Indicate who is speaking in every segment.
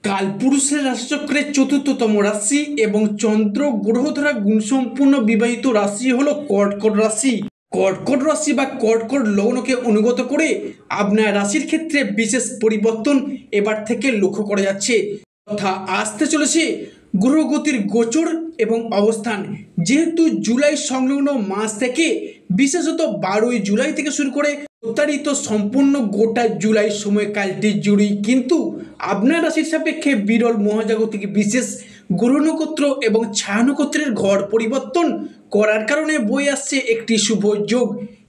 Speaker 1: কালপুরুষের রাশিচক্রের চতুর্থতম রাশি এবং চন্দ্র গ্রহ দ্বারা গুণসম্পূর্ণ বিবাহিত রাশি হলো কর্কট রাশি। কর্কট রাশি বা কর্কট লগ্নকে অনুগত করে আপনার রাশির ক্ষেত্রে বিশেষ পরিবর্তন এবার থেকে লক্ষ্য করা যাচ্ছে তথা আসতে চলেছে গ্রহগতির গোচর এবং অবস্থান। যেহেতু জুলাই সংলগ্ন মাস থেকে বিশেষত 12ই জুলাই থেকে শুরু করে প্রত্যারিত সম্পূর্ণ গোটা জুলাই সময়কালটি জুড়েই কিন্তু আপনার রাশির সাপেক্ষে বিরল মহাজাগতিক বিশেষ গ্রহ নক্ষত্র এবং ছায়া নক্ষত্রের ঘর পরিবর্তন করার কারণে বয়ে আসছে একটি শুভ যোগ।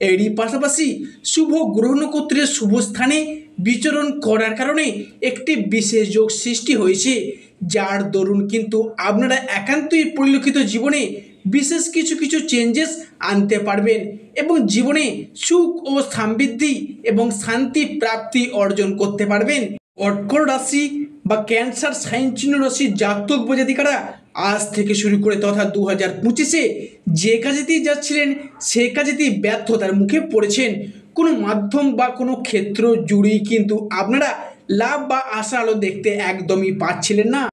Speaker 1: এরই পাশাপাশি শুভ গ্রহ নক্ষত্রের শুভ স্থানে বিচরণ করার কারণে একটি বিশেষ যোগ সৃষ্টি হয়েছে, যার দরুন কিন্তু আপনারা একান্তই পরিলক্ষিত জীবনে বিশেষ কিছু কিছু চেঞ্জেস আনতে পারবেন এবং জীবনে সুখ ও সমৃদ্ধি এবং শান্তি প্রাপ্তি অর্জন করতে পারবেন। কর্কট রাশি বা ক্যান্সার সাইন চিহ্ন রাশির জাতক বা জাতিকারা আজ থেকে শুরু করে তথা 2025-এ যে কাজেতেই যাচ্ছিলেন সে কাজেতেই ব্যর্থতার মুখে পড়েছেন। কোনো মাধ্যম বা কোনো ক্ষেত্র জুড়েই কিন্তু আপনারা লাভ বা আশা আলো দেখতে একদমই পাচ্ছিলেন না।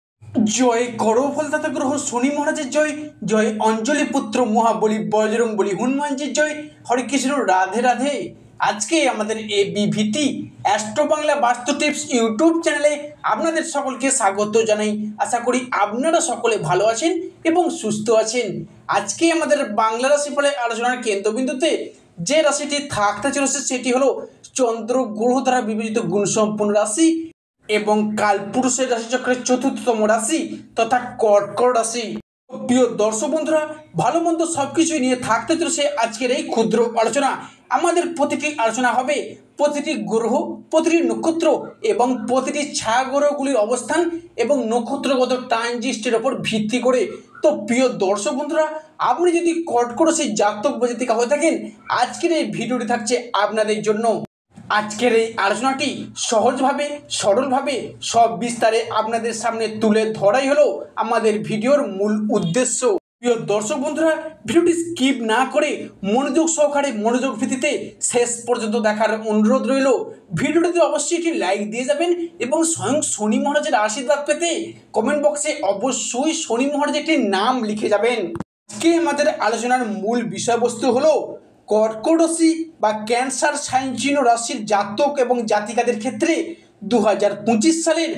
Speaker 1: জয় করফলদাতা গ্রহ শনি মহারাজের জয়, জয় অঞ্জলি পুত্র মহাবলী বজরং বলী হনুমানজির জয়। হরে কৃষ্ণ, রাধে রাধে। আজকে আমাদের এবিভিটি অ্যাস্ট্রো বাংলা বাস্তু টিপস ইউটিউব চ্যানেলে আপনাদের সকলকে স্বাগত জানাই। আশা করি আপনারা সকলে ভালো আছেন এবং সুস্থ আছেন। আজকে আমাদের বাংলা রাশিফলে আলোচনার কেন্দ্রবিন্দুতে যে রাশিটি থাকতে চলেছে সেটি হলো চন্দ্র গ্রহ দ্বারা বিবেচিত গুণসম্পন্ন রাশি এবং কালপুরুষের রাশিচক্রের চতুর্থতম রাশি তথা কর্কট রাশি। প্রিয় দর্শক বন্ধুরা, ভালো মন্দ সবকিছুই নিয়ে থাকতে চলেছে আজকের এই ক্ষুদ্র আলোচনা। আমাদের প্রতিটি আলোচনা হবে প্রতিটি গ্রহ, প্রতিটি নক্ষত্র এবং প্রতিটি ছায়া গ্রহগুলির অবস্থান এবং নক্ষত্রগত ট্রানজিস্টের ওপর ভিত্তি করে। তো প্রিয় দর্শক বন্ধুরা, আপনি যদি কর্কট রাশির জাতক বা জাতিকা হয়ে থাকেন, আজকের এই ভিডিওটি থাকছে আপনাদের জন্য। আজকের এই আলোচনাটি সহজভাবে সরলভাবে সব বিস্তারে আপনাদের সামনে তুলে ধরাই হলো আমাদের ভিডিওর মূল উদ্দেশ্য। প্রিয় দর্শক বন্ধুরা, ভিডিওটি স্কিপ না করে মনোযোগ সহকারে মনোযোগ ভিত্তিতে শেষ পর্যন্ত দেখার অনুরোধ রইল। ভিডিওটিতে অবশ্যই একটি লাইক দিয়ে যাবেন এবং স্বয়ং শনি মহারাজের আশীর্বাদ পেতে কমেন্ট বক্সে অবশ্যই শনি মহারাজের একটি নাম লিখে যাবেন। আজকে আমাদের আলোচনার মূল বিষয়বস্তু হলো কর্কট রাশি বা ক্যান্সার সাইন চিহ্ন রাশির জাতক এবং জাতিকাদের ক্ষেত্রে 2025 সালের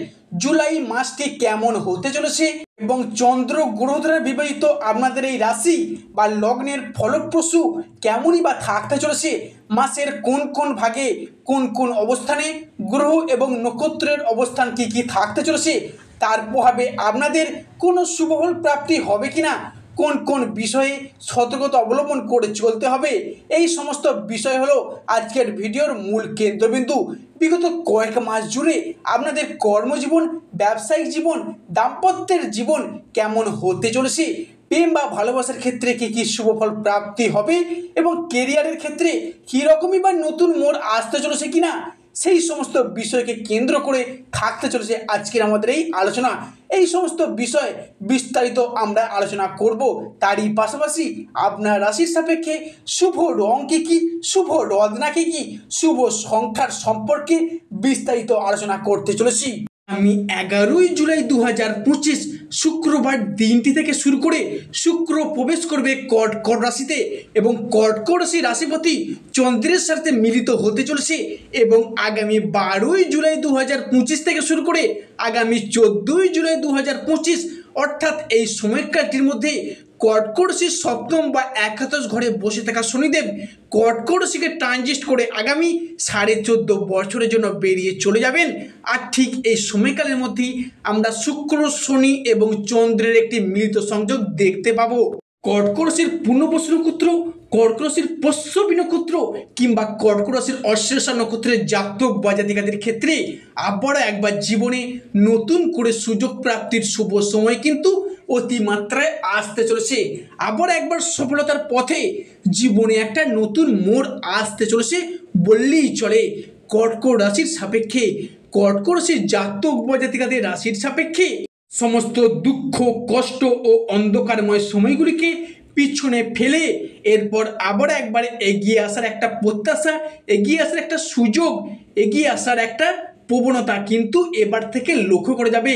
Speaker 1: জুলাই মাসটি কেমন হতে চলেছে এবং চন্দ্র গ্রহ দ্বারা বিবাহিত আপনাদের এই রাশি বা লগ্নের ফলপ্রসূ কেমনই বা থাকতে চলেছে। মাসের কোন কোন ভাগে কোন কোন অবস্থানে গ্রহ এবং নক্ষত্রের অবস্থান কি কি থাকতে চলেছে, তার প্রভাবে আপনাদের কোনো শুভফল প্রাপ্তি হবে কিনা, কোন কোন বিষয়ে সতর্কতা অবলম্বন করে চলতে হবে, এই সমস্ত বিষয় হলো আজকের ভিডিওর মূল কেন্দ্রবিন্দু। বিগত কয়েক মাস জুড়ে আপনাদের কর্মজীবন, ব্যবসায়িক জীবন, দাম্পত্যের জীবন কেমন হতে চলেছে, প্রেম বা ভালোবাসার ক্ষেত্রে কী কী শুভফল প্রাপ্তি হবে এবং কেরিয়ারের ক্ষেত্রে কীরকমই বা নতুন মোড় আসতে চলেছে কিনা, সেই সমস্ত বিষয়কে কেন্দ্র করে থাকতে চলেছে আজকের আমাদের এই আলোচনা। এই সমস্ত বিষয় বিস্তারিত আমরা আলোচনা করব। তারই পাশাপাশি আপনার রাশির সাপেক্ষে শুভ রং কী কী, শুভ রত্না কী কী, শুভ সংখ্যার সম্পর্কে বিস্তারিত আলোচনা করতে চলেছি। আমি 11ই জুলাই 2025 শুক্রবার দিনটি থেকে শুরু করে শুক্র প্রবেশ করবে কর্কট রাশিতে এবং কর্কট রাশির রাশিপতি চন্দ্রের সাথে মিলিত হতে চলেছে এবং আগামী 12ই জুলাই 2025 থেকে শুরু করে আগামী 14ই জুলাই 2025 অর্থাৎ এই সময়কালটির মধ্যে কর্কট রাশির সপ্তম বা একাদশ ঘরে বসে থাকা শনিদেব কর্কট রাশিকে ট্রানজিট করে আগামী 14.5 বছরের জন্য বেরিয়ে চলে যাবেন। আর ঠিক এই সময়কালের মধ্যেই আমরা শুক্র, শনি এবং চন্দ্রের একটি মিলিত সংযোগ দেখতে পাবো। কর্কট রাশির পূর্ণবসু নক্ষত্র, কর্কট রাশির পশ্চমী নক্ষত্র কিংবা কর্কট রাশির অশ্লেষা নক্ষত্রের জাতক বা জাতিকাদের ক্ষেত্রে আবার একবার জীবনে নতুন করে সুযোগ প্রাপ্তির শুভ সময় কিন্তু অতিমাত্রায় আসতে চলেছে। আবার একবার সফলতার পথে জীবনে একটা নতুন মোড় আসতে চলেছে বললেই চলে। কর্কট রাশির সাপেক্ষে, কর্কট রাশির জাতক বা জাতিকাদের রাশির সাপেক্ষে সমস্ত দুঃখ, কষ্ট ও অন্ধকারময় সময়গুলিকে পিছনে ফেলে এরপর আবার একবার এগিয়ে আসার একটা প্রত্যাশা, এগিয়ে আসার একটা সুযোগ, এগিয়ে আসার একটা প্রবণতা কিন্তু এবার থেকে লক্ষ্য করা যাবে।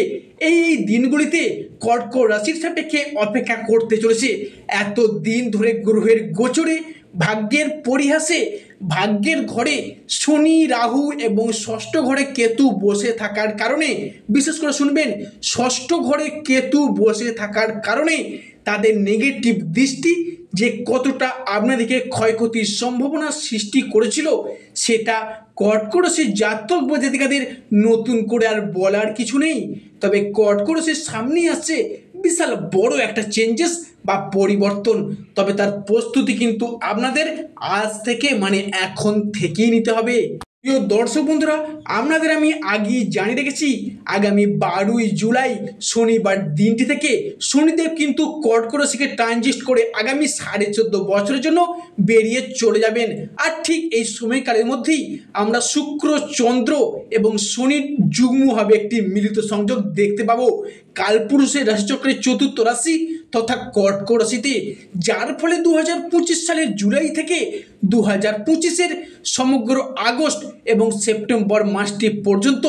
Speaker 1: এই দিনগুলিতে কর্কট রাশির সাপেক্ষে অপেক্ষা করতে চলেছে। এত দিন ধরে গ্রহের গোচরে, ভাগ্যের পরিহাসে, ভাগ্যের ঘরে শনি, রাহু এবং ষষ্ঠ ঘরে কেতু বসে থাকার কারণে, বিশেষ করে শুনবেন, ষষ্ঠ ঘরে কেতু বসে থাকার কারণে তাদের নেগেটিভ দৃষ্টি যে কতটা আপনাদেরকে ক্ষয়ক্ষতির সম্ভাবনা সৃষ্টি করেছিল, সেটা কর্কট রাশির জাতক বা জাতিকাদের নতুন করে আর বলার কিছু নেই। তবে কর্কট রাশির সামনেই আসছে বিশাল বড় একটা চেঞ্জেস বা পরিবর্তন। তবে তার প্রস্তুতি কিন্তু আপনাদের আজ থেকে, মানে এখন থেকেই নিতে হবে। প্রিয় দর্শক বন্ধুরা, আপনাদের আমি আগেই জানিয়ে রেখেছি, আগামী 12ই জুলাই শনিবার দিনটি থেকে শনিদেব কিন্তু কর্কট রাশিকে ট্রানজিট করে আগামী 14.5 বছরের জন্য বেরিয়ে চলে যাবেন। আর ঠিক এই সময়কালের মধ্যেই আমরা শুক্র, চন্দ্র এবং শনির যুগ্মভাবে একটি মিলিত সংযোগ দেখতে পাবো কালপুরুষের রাশিচক্রের চতুর্থ রাশি তথা কর্কট রাশিতে, যার ফলে 2025 সালের জুলাই থেকে 2025-এর সমগ্র আগস্ট এবং সেপ্টেম্বর মাসটি পর্যন্ত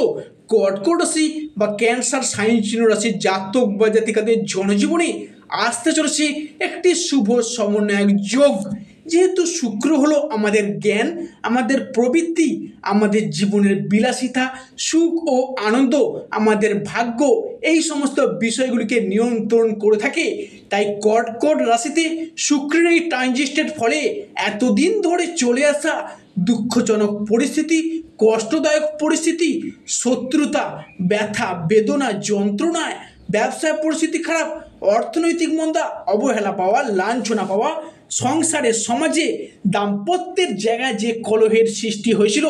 Speaker 1: কর্কট রাশি বা ক্যান্সার সাইন চিহ্ন রাশির জাতক বা জাতিকাদের জনজীবনে আসতে চলেছে একটি শুভ সমন্বয়ক যোগ। যেহেতু শুক্র হলো আমাদের জ্ঞান, আমাদের প্রবৃত্তি, আমাদের জীবনের বিলাসিতা, সুখ ও আনন্দ, আমাদের ভাগ্য, এই সমস্ত বিষয়গুলিকে নিয়ন্ত্রণ করে থাকে, তাই কর্কট রাশিতে শুক্রের এই ট্রানজিটের ফলে এতদিন ধরে চলে আসা দুঃখজনক পরিস্থিতি, কষ্টদায়ক পরিস্থিতি, শত্রুতা, ব্যথা, বেদনা, যন্ত্রণায়, ব্যবসায় পরিস্থিতি খারাপ, অর্থনৈতিক মন্দা, অবহেলা পাওয়া, লাঞ্ছনা পাওয়া, সংসারে, সমাজে, দাম্পত্যের জায়গায় যে কলহের সৃষ্টি হয়েছিল,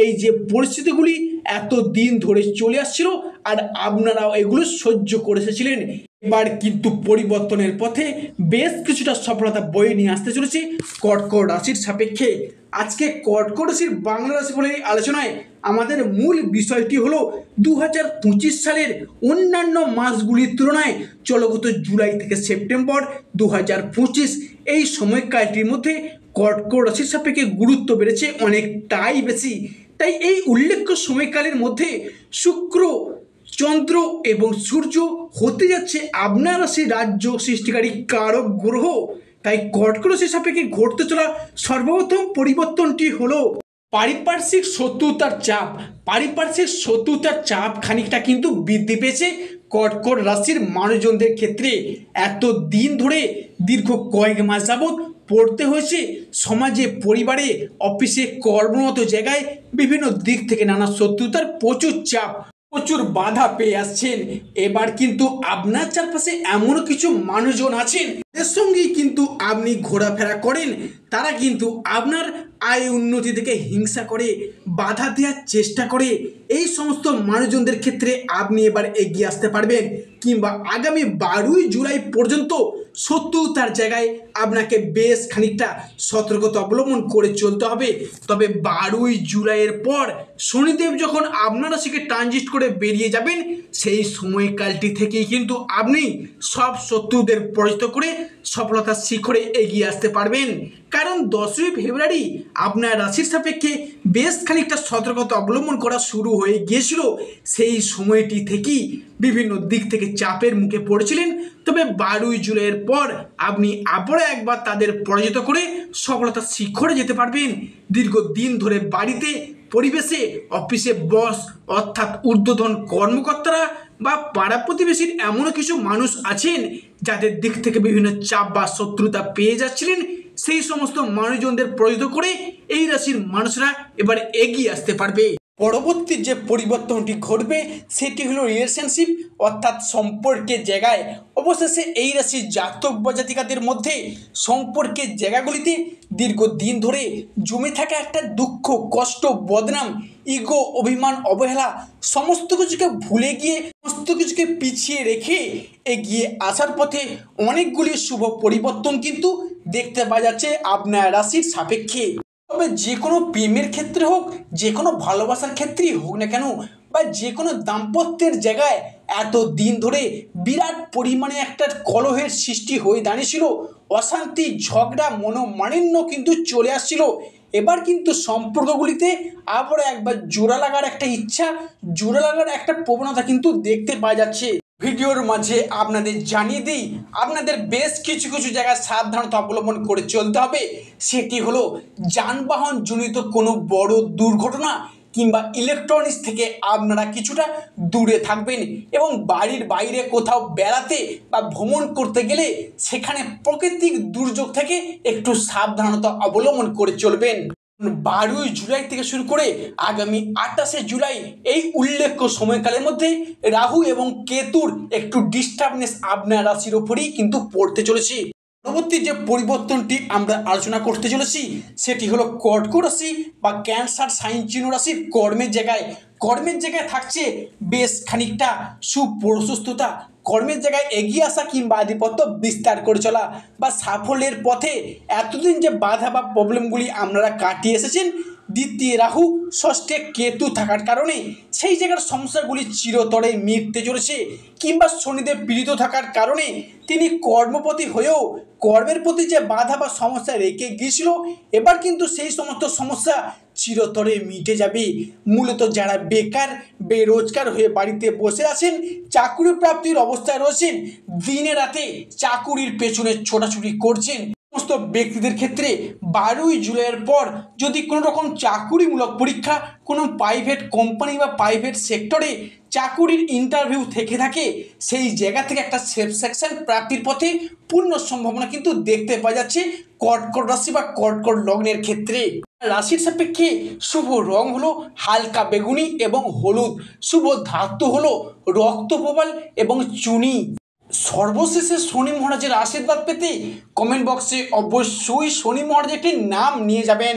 Speaker 1: এই যে পরিস্থিতিগুলি এত দিন ধরে চলে আসছিল আর আপনারাও এগুলো সহ্য করে এসেছিলেন, এবার কিন্তু পরিবর্তনের পথে বেশ কিছুটা সফলতা বয়ে নিয়ে আসতে চলেছে কর্কট রাশির সাপেক্ষে। আজকে কর্কট রাশির বাংলা রাশিফলের আলোচনায় আমাদের মূল বিষয়টি হলো 2025 সালের অন্যান্য মাসগুলির তুলনায় চলগত জুলাই থেকে সেপ্টেম্বর 2025 এই সময়কালটির মধ্যে কর্কট রাশির সাপেক্ষে গুরুত্ব বেড়েছে অনেকটাই বেশি। তাই এই উল্লেখ্য সময়কালের মধ্যে শুক্র, চন্দ্র এবং সূর্য হতে যাচ্ছে আপনার রাশির রাজ্য সৃষ্টিকারী কারক গ্রহ। তাই কর্কট রাশির সাপেক্ষে ঘটতে চলা সর্বপ্রথম পরিবর্তনটি হলো পারিপার্শ্বিক শত্রুতার চাপ। পারিপার্শ্বিক শত্রুতার চাপ খানিকটা কিন্তু বৃদ্ধি পেয়েছে কর্কট রাশির মানুষজনদের ক্ষেত্রে। এত দিন ধরে দীর্ঘ কয়েক মাস যাবৎ পড়তে হয়েছে সমাজে, পরিবারে, অফিসে, কর্মরত জায়গায় বিভিন্ন দিক থেকে নানা শত্রুতার প্রচুর চাপ, প্রচুর বাধা পেয়ে আসছেন। এবার কিন্তু আপনার চারপাশে এমন কিছু মানুষজন আছেন এর সঙ্গেই কিন্তু আপনি ঘোরাফেরা করেন, তারা কিন্তু আপনার আয় উন্নতি থেকে হিংসা করে, বাধা দেওয়ার চেষ্টা করে। এই সমস্ত মানুষজনদের ক্ষেত্রে আপনি এবার এগিয়ে আসতে পারবেন, কিংবা আগামী 12ই জুলাই পর্যন্ত শত্রুতার জায়গায় আপনাকে বেশ খানিকটা সতর্কতা অবলম্বন করে চলতে হবে। তবে 12ই জুলাইয়ের পর শনিদেব যখন আপনার রাশিকে ট্রানজিট করে বেরিয়ে যাবেন, সেই সময়কালটি থেকেই কিন্তু আপনি সব শত্রুদের পরাজিত করে সফলতার শিখরে এগিয়ে আসতে পারবেন। কারণ 10ই ফেব্রুয়ারি আপনার রাশির সাপেক্ষে বেশ খানিকটা সতর্কতা অবলম্বন করা শুরু হয়ে গিয়েছিল। সেই সময়টি থেকেই বিভিন্ন দিক থেকে চাপের মুখে পড়েছিলেন। তবে 12ই জুলাইয়ের পর আপনি আবারও একবার তাদের পরাজিত করে সফলতার শিখরে যেতে পারবেন। দীর্ঘদিন ধরে বাড়িতে, পরিবেশে, অফিসে বস অর্থাৎ ঊর্ধ্বতন কর্মকর্তারা বা পাড়া প্রতিবেশীর এমনও কিছু মানুষ আছেন যাদের দিক থেকে বিভিন্ন চাপ বা শত্রুতা পেয়ে যাচ্ছিলেন, সেই সমস্ত মানুষজনদের পরাজিত করে এই রাশির মানুষরা এবার এগিয়ে আসতে পারবে। পরবর্তী যে পরিবর্তনটি ঘটবে সেটি হলো রিলেশনশিপ অর্থাৎ সম্পর্কের জায়গায়। অবশেষে এই রাশির জাতক বা জাতিকাদের মধ্যে সম্পর্কের জায়গাগুলিতে দীর্ঘদিন ধরে জমে থাকা একটা দুঃখ, কষ্ট, বদনাম, ইগো, অভিমান, অবহেলা সমস্ত কিছুকে ভুলে গিয়ে, সমস্ত কিছুকে পিছিয়ে রেখে এগিয়ে আসার পথে অনেকগুলি শুভ পরিবর্তন কিন্তু দেখতে পাওয়া যাচ্ছে আপনার রাশির সাপেক্ষে। তবে যে কোনো প্রেমের ক্ষেত্রে হোক, যে কোনো ভালোবাসার ক্ষেত্রেই হোক না কেন, বা যে কোনো দাম্পত্যের জায়গায় এত দিন ধরে বিরাট পরিমাণে একটা কলহের সৃষ্টি হয়ে দাঁড়িয়েছিল, অশান্তি, ঝগড়া, মনোমালিন্য কিন্তু চলে আসছিল। এবার কিন্তু সম্পর্কগুলিতে আবার একবার জোড়া লাগার একটা ইচ্ছা, জোড়া লাগার একটা প্রবণতা কিন্তু দেখতে পাওয়া যাচ্ছে। ভিডিওর মাঝে আপনাদের জানিয়ে দিই, আপনাদের বেশ কিছু কিছু জায়গায় সাবধানতা অবলম্বন করে চলতে হবে। সেটি হলো যানবাহন জনিত কোনো বড় দুর্ঘটনা কিংবা ইলেকট্রনিক্স থেকে আপনারা কিছুটা দূরে থাকবেন এবং বাড়ির বাইরে কোথাও বেড়াতে বা ভ্রমণ করতে গেলে সেখানে প্রাকৃতিক দুর্যোগ থেকে একটু সাবধানতা অবলম্বন করে চলবেন। 12ই জুলাই থেকে শুরু করে আগামী 28শে জুলাই এই উল্লেখ্য সময়কালের মধ্যে রাহু এবং কেতুর একটু ডিস্টার্বনেস আপনার রাশির ওপরেই কিন্তু পড়তে চলেছে। পরবর্তী যে পরিবর্তনটি আমরা আলোচনা করতে চলেছি সেটি হলো কর্কট রাশি বা ক্যান্সার সাইন চিহ্ন রাশির কর্মের জায়গায় থাকছে বেশ খানিকটা সুপ্রশস্ততা, কর্মের জায়গায় এগিয়ে আসা কিংবা আধিপত্য বিস্তার করে চলা বা সাফল্যের পথে এতদিন যে বাধা বা প্রবলেমগুলি আপনারা কাটিয়ে এসেছেন, দ্বিতীয় রাহু ষষ্ঠে কেতু থাকার কারণে সেই জায়গার সমস্যাগুলি চিরতরে মিটতে চলেছে। কিংবা শনিদেব পীড়িত থাকার কারণে তিনি কর্মপতি হয়েও কর্মের প্রতি যে বাধা বা সমস্যা রেখে গিয়েছিল, এবার কিন্তু সেই সমস্ত সমস্যা চিরতরে মিটে যাবে। মূলত যারা বেকার বেরোজগার হয়ে বাড়িতে বসে আছেন, চাকরি প্রাপ্তির অবস্থায় রয়েছেন, দিনে রাতে চাকুরির পেছনে ছোটাছুটি করছেন, সমস্ত ব্যক্তিদের ক্ষেত্রে 12ই জুলাইয়ের পর যদি কোনো রকম চাকুরিমূলক পরীক্ষা কোনো প্রাইভেট কোম্পানি বা প্রাইভেট সেক্টরে চাকুরির ইন্টারভিউ থেকে থাকে, সেই জায়গা থেকে একটা সেকশন প্রাপ্তির পথে পূর্ণ সম্ভাবনা কিন্তু দেখতে পাওয়া যাচ্ছে কর্কট রাশি বা কর্কট লগ্নের ক্ষেত্রে। রাশির সাপেক্ষে শুভ রং হলো হালকা বেগুনি এবং হলুদ, শুভ ধাতু হলো রক্তপ্রবাল এবং চুনি। সর্বশেষে শনি মহারাজের আশীর্বাদ পেতে কমেন্ট বক্সে অবশ্যই শনি মহারাজের একটি নাম নিয়ে যাবেন।